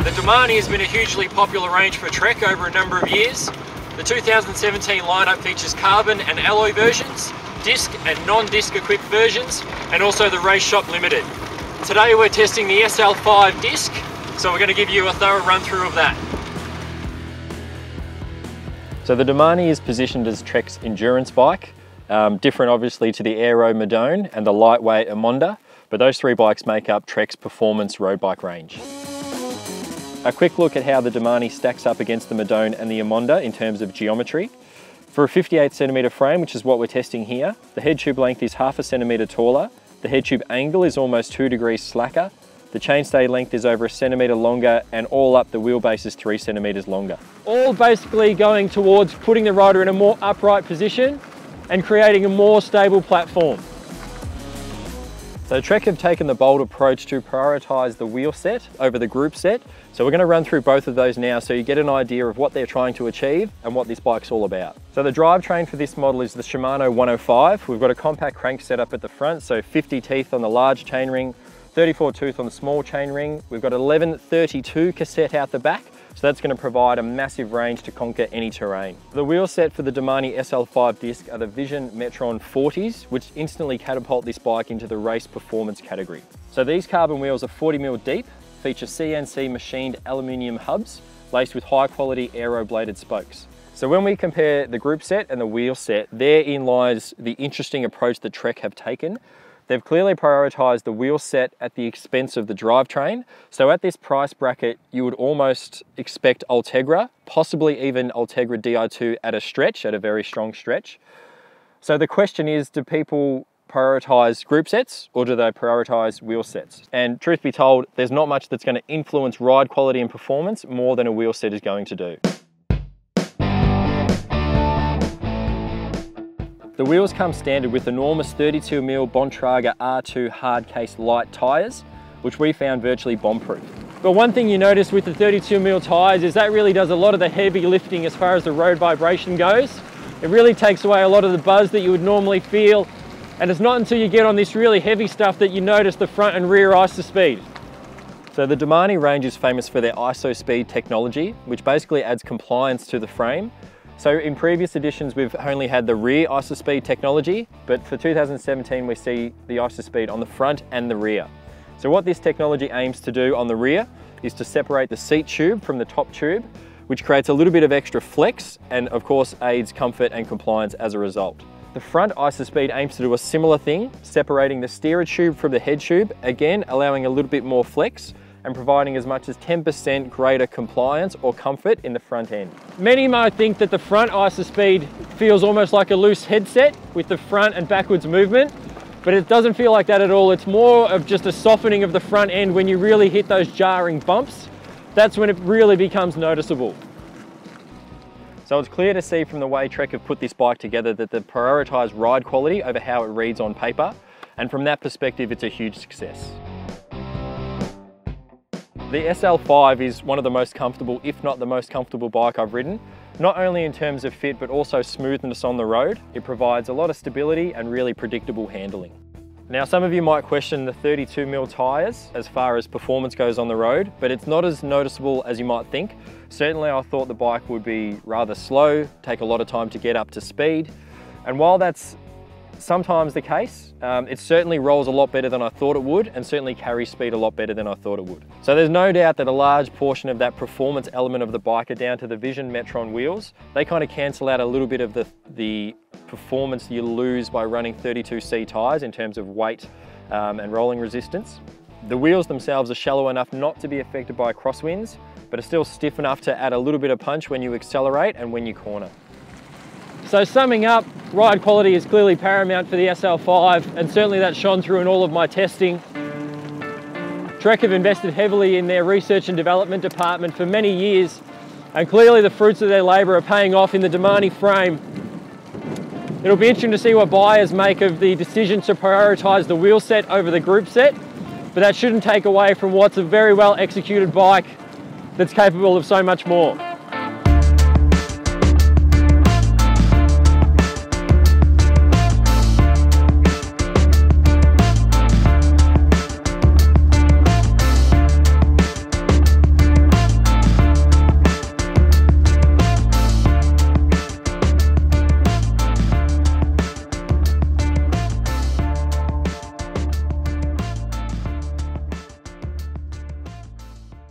The Domane has been a hugely popular range for Trek over a number of years. The 2017 lineup features carbon and alloy versions, disc and non-disc equipped versions, and also the Race Shop Limited. Today we're testing the SL5 disc, so we're going to give you a thorough run through of that. So the Domane is positioned as Trek's endurance bike, different obviously to the Aero Metron and the lightweight Emonda, but those three bikes make up Trek's performance road bike range. A quick look at how the Domane stacks up against the Metron and the Emonda in terms of geometry. For a 58cm frame, which is what we're testing here, the head tube length is 0.5 centimetre taller, the head tube angle is almost 2 degrees slacker, the chainstay length is over 1 centimetre longer, and all up the wheelbase is 3 centimetres longer. All basically going towards putting the rider in a more upright position and creating a more stable platform. So Trek have taken the bold approach to prioritise the wheel set over the group set. So we're going to run through both of those now so you get an idea of what they're trying to achieve and what this bike's all about. So the drivetrain for this model is the Shimano 105. We've got a compact crank setup at the front, so 50 teeth on the large chainring, 34 tooth on the small chainring. We've got 1132 cassette out the back, so that's going to provide a massive range to conquer any terrain. The wheel set for the Domane SL5 disc are the Vision Metron 40s, which instantly catapult this bike into the race performance category. So these carbon wheels are 40mm deep, feature CNC machined aluminium hubs, laced with high quality aero bladed spokes. So when we compare the group set and the wheel set, therein lies the interesting approach that Trek have taken. They've clearly prioritised the wheel set at the expense of the drivetrain. So at this price bracket, you would almost expect Ultegra, possibly even Ultegra Di2 at a stretch, at a very strong stretch. So the question is, do people prioritise group sets or do they prioritise wheel sets? And truth be told, there's not much that's going to influence ride quality and performance more than a wheel set is going to do. The wheels come standard with enormous 32mm Bontrager R2 hard case light tyres, which we found virtually bomb-proof. But one thing you notice with the 32mm tyres is that really does a lot of the heavy lifting as far as the road vibration goes. It really takes away a lot of the buzz that you would normally feel, and it's not until you get on this really heavy stuff that you notice the front and rear IsoSpeed. So the Domane range is famous for their IsoSpeed technology, which basically adds compliance to the frame. So in previous editions, we've only had the rear IsoSpeed technology, but for 2017, we see the IsoSpeed on the front and the rear. So what this technology aims to do on the rear is to separate the seat tube from the top tube, which creates a little bit of extra flex and of course aids comfort and compliance as a result. The front IsoSpeed aims to do a similar thing, separating the steerer tube from the head tube, again allowing a little bit more flex and providing as much as 10% greater compliance or comfort in the front end. Many might think that the front IsoSpeed feels almost like a loose headset with the front and backwards movement, but it doesn't feel like that at all. It's more of just a softening of the front end when you really hit those jarring bumps. That's when it really becomes noticeable. So it's clear to see from the way Trek have put this bike together that they've prioritised ride quality over how it reads on paper, and from that perspective it's a huge success. The SL5 is one of the most comfortable, if not the most comfortable bike I've ridden, not only in terms of fit, but also smoothness on the road. It provides a lot of stability and really predictable handling. Now, some of you might question the 32mm tyres as far as performance goes on the road, but it's not as noticeable as you might think. Certainly, I thought the bike would be rather slow, take a lot of time to get up to speed. And while that's sometimes the case, it certainly rolls a lot better than I thought it would and certainly carries speed a lot better than I thought it would. So there's no doubt that a large portion of that performance element of the bike are down to the Vision Metron wheels. They kind of cancel out a little bit of the performance you lose by running 32C tyres in terms of weight and rolling resistance. The wheels themselves are shallow enough not to be affected by crosswinds, but are still stiff enough to add a little bit of punch when you accelerate and when you corner. So summing up, ride quality is clearly paramount for the SL5, and certainly that shone through in all of my testing. Trek have invested heavily in their research and development department for many years, and clearly the fruits of their labour are paying off in the Domane frame. It'll be interesting to see what buyers make of the decision to prioritise the wheel set over the group set, but that shouldn't take away from what's a very well executed bike that's capable of so much more.